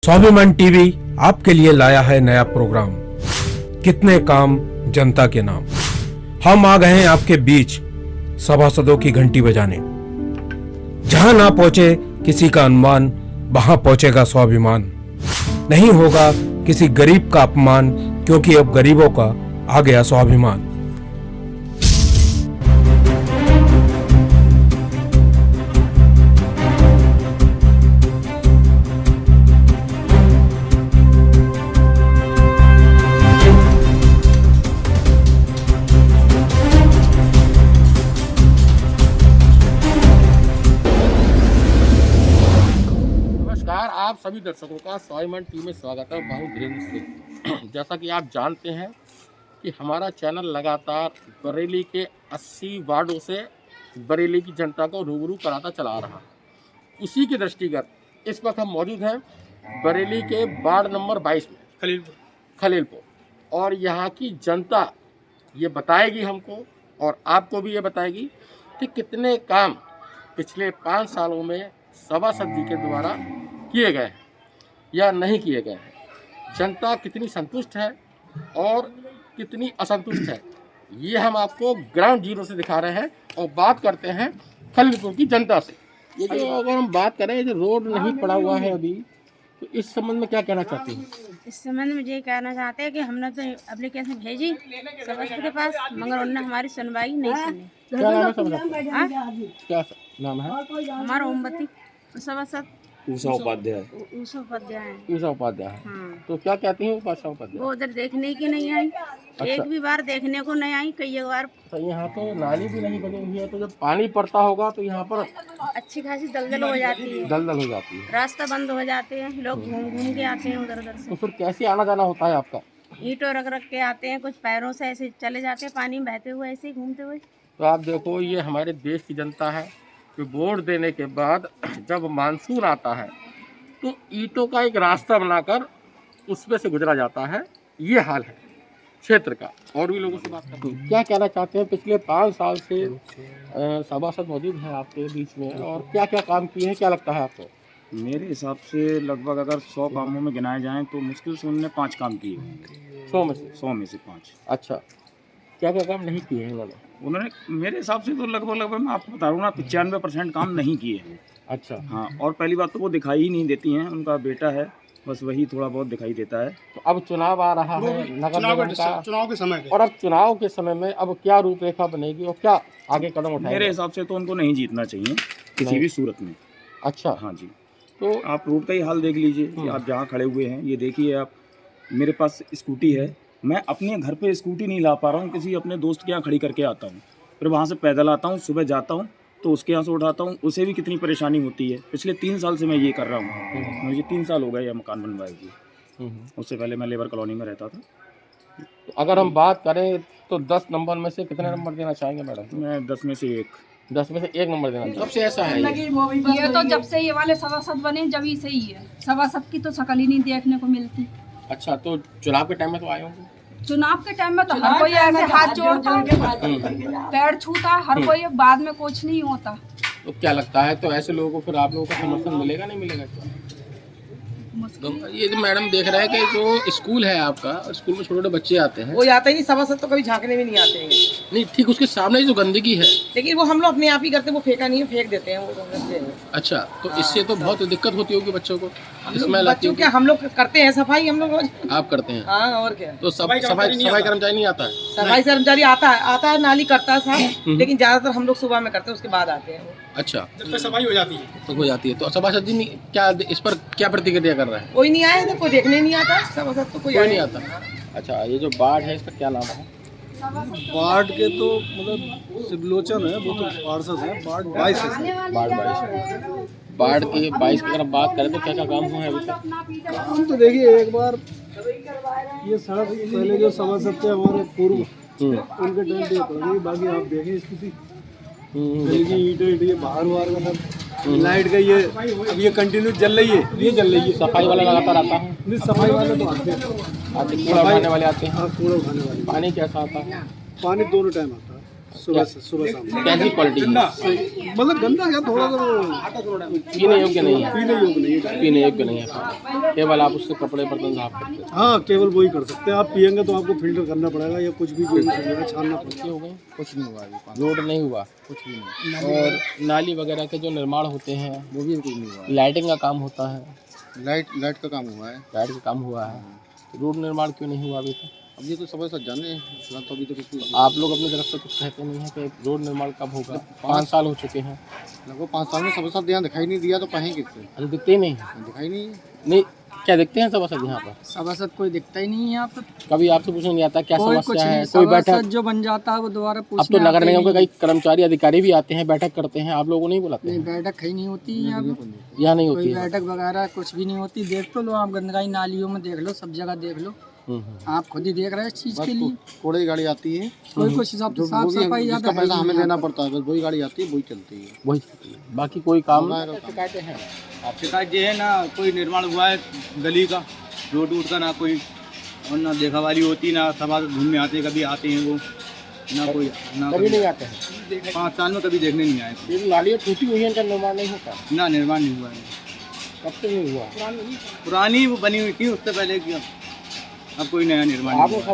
स्वाभिमान टीवी आपके लिए लाया है नया प्रोग्राम कितने काम जनता के नाम। हम आ गए हैं आपके बीच सभासदों की घंटी बजाने। जहां ना पहुंचे किसी का अनुमान, वहां पहुंचेगा स्वाभिमान। नहीं होगा किसी गरीब का अपमान, क्योंकि अब गरीबों का आ गया स्वाभिमान। आप सभी दर्शकों का स्वाभिमान टीवी में स्वागत है। मैं हूं धीरेन्द्र सिंह। जैसा कि आप जानते हैं कि हमारा चैनल लगातार बरेली के 80 वार्डों से बरेली की जनता को रूबरू कराता चला रहा है। उसी के दृष्टिगत इस वक्त हम मौजूद हैं बरेली के वार्ड नंबर 22 में खलीलपुर, और यहाँ की जनता ये बताएगी हमको और आपको भी ये बताएगी कि कितने काम पिछले 5 सालों में सभासद जी के द्वारा किए गए हैं या नहीं किए गए हैं। जनता कितनी संतुष्ट है और कितनी असंतुष्ट है, ये हम आपको ग्राउंड जीरो से दिखा रहे हैं। और बात करते हैं खलीलपुर की जनता से। ये जो अगर हम बात करें, ये जो रोड नहीं पड़ा हुआ है अभी, तो इस संबंध में क्या कहना चाहते हैं? इस संबंध में ये कहना चाहते हैं कि हमने तो एप्लीकेशन भेजी सभासद के पास, मगर उन्होंने हमारी सुनवाई नहीं सुनी। क्या नाम है सभासद? क्या नाम है? हमारा ओमवती सभासद उषा उपाध्याय है। हाँ। तो क्या कहती हैं उषा उपाध्याय? वो उधर देखने की नहीं आई। अच्छा। एक भी बार देखने को नहीं आई, कई बार। तो यहाँ तो नाली भी नहीं बनी हुई है, तो जब पानी पड़ता होगा तो यहाँ पर अच्छी खासी दलदल हो जाती है। दलदल हो जाती है, रास्ता बंद हो जाते हैं, लोग घूम घूम के आते हैं उधर उधर से। तो फिर कैसे आना जाना होता है आपका? ईंटों रख रख के आते हैं, कुछ पैरों से ऐसे चले जाते हैं, पानी में बहते हुए ऐसे ही घूमते हुए। तो आप देखो, ये हमारे देश की जनता है कि वोट देने के बाद जब मानसून आता है तो ईंटों का एक रास्ता बनाकर उसमें से गुजरा जाता है। ये हाल है क्षेत्र का। और भी लोगों से बात करते हैं। क्या कहना चाहते हैं? पिछले 5 साल से सभासद मौजूद हैं आपके बीच में, और क्या क्या काम किए हैं, क्या लगता है आपको? मेरे हिसाब से लगभग अगर 100 कामों में गिनाए जाएं तो मुश्किल से उन्होंने 5 काम किए हैं। 100 में से? 100 में से 5। अच्छा, क्या क्या काम नहीं किए हैं उन्होंने मेरे हिसाब से तो लगभग मैं आपको बता दूँ ना, 95% काम नहीं किए हैं। अच्छा। हाँ, और पहली बात तो वो दिखाई ही नहीं देती हैं। उनका बेटा है, बस वही थोड़ा बहुत दिखाई देता है। तो अब चुनाव आ रहा है, नगर निगम का चुनाव के समय और अब चुनाव के समय में अब क्या रूपरेखा बनेगी और क्या आगे कदम उठाएंगे? मेरे हिसाब से तो उनको नहीं जीतना चाहिए किसी भी सूरत में। अच्छा। हाँ जी। तो आप रोड का ही हाल देख लीजिए कि आप जहाँ खड़े हुए हैं, ये देखिए आप। मेरे पास स्कूटी है, मैं अपने घर पे स्कूटी नहीं ला पा रहा हूँ, किसी अपने दोस्त के यहाँ खड़ी करके आता हूँ, फिर वहाँ से पैदल आता हूँ, सुबह जाता हूँ तो उसके यहाँ से उठाता हूँ, उसे भी कितनी परेशानी होती है। पिछले 3 साल से मैं ये कर रहा हूँ। मुझे 3 साल हो गए यह मकान बनवाए हुए। उससे पहले मैं लेबर कॉलोनी में रहता था। तो अगर हम बात करें तो 10 नंबर में से कितने नंबर देना चाहेंगे मैडम? मैं 10 में से 1। 10 में से 1 नंबर देना। कब से ऐसा है ये तो जब से ये वाले सभासद बने जब ही से ही है। सभासद की तो शकल ही नहीं देखने को मिलती। अच्छा, तो चुनाव के टाइम में तो आए होंगे? चुनाव के टाइम में तो हर कोई ऐसे हाथ जोड़ता, पैर छूता, हर कोई, बाद में कुछ नहीं होता। तो क्या लगता है, तो ऐसे लोगों को फिर आप लोगों का समर्थन मिलेगा नहीं मिलेगा? तो ये जो मैडम देख रहे हैं कि जो स्कूल है आपका, स्कूल में छोटे छोटे बच्चे आते हैं, वो जाते ही नहीं, सभासद तो कभी झांकने भी नहीं आते हैं। नहीं ठीक उसके सामने जो गंदगी है, लेकिन वो हम लोग अपने आप ही करते हैं, वो फेंका नहीं है, फेंक देते हैं वो तो करते हैं। अच्छा, तो इससे तो बहुत दिक्कत होती होगी बच्चों को। बच्चों क्या, हम लोग करते हैं सफाई, हम लोग रोज। आप करते हैं? हाँ, और क्या। तो सफाई कर्मचारी नहीं आता है? सफाई कर्मचारी आता है, नाली करता है साहब, लेकिन ज्यादातर हम लोग सुबह में करते हैं, उसके बाद आते हैं। अच्छा, जब तक सफाई हो जाती है तो हो जाती है। तो सभासद जी क्या इस पर क्या प्रतिक्रिया कर रहा है? कोई नहीं आया, कोई देखने नहीं आता सभासद, तो कोई नहीं आता। अच्छा, ये जो वार्ड है इसका क्या नाम है? वार्ड के तो मतलब शिवलोचन है, वो तो पार्षद है। वार्ड 22 है। वार्ड 22। वार्ड के 22 की अगर बात करें तो क्या क्या काम हुआ है अभी तक? हम तो देखिए, एक बार ये सड़क पहले जो सभासद थे हमारे पूर्व, उनके टाइम पे पड़ गई। बाकी आप देखें स्थिति, ईंट ये बाहर का सब, लाइट का ये अब ये कंटिन्यू जल रही है, ये जल रही है। सफाई वाला लगातार आता है? नहीं, सफाई वाले तो आते हैं, कूड़ा उठाने वाले आते हैं। हाँ, कूड़ा उठाने वाले। पानी कैसा आता है? पानी दोनों टाइम आता है। सुबह शाम। कैसी क्वालिटी है? मतलब गंदा क्या, थोड़ा सा पीने योग्य नहीं है। पीने योग्य नहीं है। पीने योग्य नहीं है, केवल आप उससे कपड़े बर्तन साफ करते हैं। हाँ, केवल वही कर सकते हैं। आप पियेंगे तो आपको फिल्टर करना पड़ेगा या कुछ भी जो भी चलेगा छानना पड़ेगा। हो गए, कुछ नहीं हुआ अभी, रोड नहीं हुआ, कुछ भी नहीं, और नाली वगैरह के जो निर्माण होते हैं, वो भी कुछ नहीं हुआ। लाइटिंग का काम होता है, लाइट का काम हुआ है। लाइट का काम हुआ है, रोड निर्माण क्यों नहीं हुआ अभी तक? अब ये तो सब सब जाने, फिलहाल तो अभी तो कुछ आप लोग अपनी तरफ से कुछ कहते नहीं है कि रोड निर्माण कब होगा? 5 साल हो चुके हैं, लगभग 5 साल में सब सब यहाँ दिखाई नहीं दिया, तो कहें किससे? अरे दिखते ही नहीं है। दिखाई नहीं है। नहीं, क्या दिखते हैं सभासद यहाँ पर? सभासद कोई दिखता ही नहीं है यहाँ पर। कभी आपसे पूछने नहीं आता क्या कोई कुछ समस्या है? नहीं, कोई बैठक? सभासद जो बन जाता है वो दोबारा अब पूछने तो नगर आते निगम के नहीं। कई कर्मचारी अधिकारी भी आते हैं, बैठक करते हैं, आप लोगों को नहीं बुलाते नहीं, हैं? बैठक कहीं नहीं होती है यहाँ पर। यहाँ नहीं कोई होती है। बैठक वगैरह कुछ भी नहीं होती। देख तो लो आप, गंदगाई नालियों में देख लो, सब जगह देख लो, आप खुद ही देख रहे हैं इस चीज के लिए। कूड़े की गाड़ी आती है, कोई कुछ साफ जो साफ वो भी सफाई जिसका पैसा हमें देना पड़ता है, बस वही गाड़ी आती है, वही चलती है। वही चलती है, बाकी कोई काम शिकायतें हैं। शिकायत ये है ना, कोई निर्माण हुआ है गली का, रोड वोड का ना कोई, और ना देखा वाली होती, ना सभा घूमने आते, कभी आते हैं वो, ना कोई, ना कभी नहीं आते हैं। 5 साल में कभी देखने नहीं आए। ये नालियाँ टूटी हुई हैं, इनका निर्माण नहीं होता। ना निर्माण नहीं हुआ है। कब से नहीं हुआ? पुरानी वो बनी हुई थी, उससे पहले की, अब कोई नया निर्माण नहीं हुआ।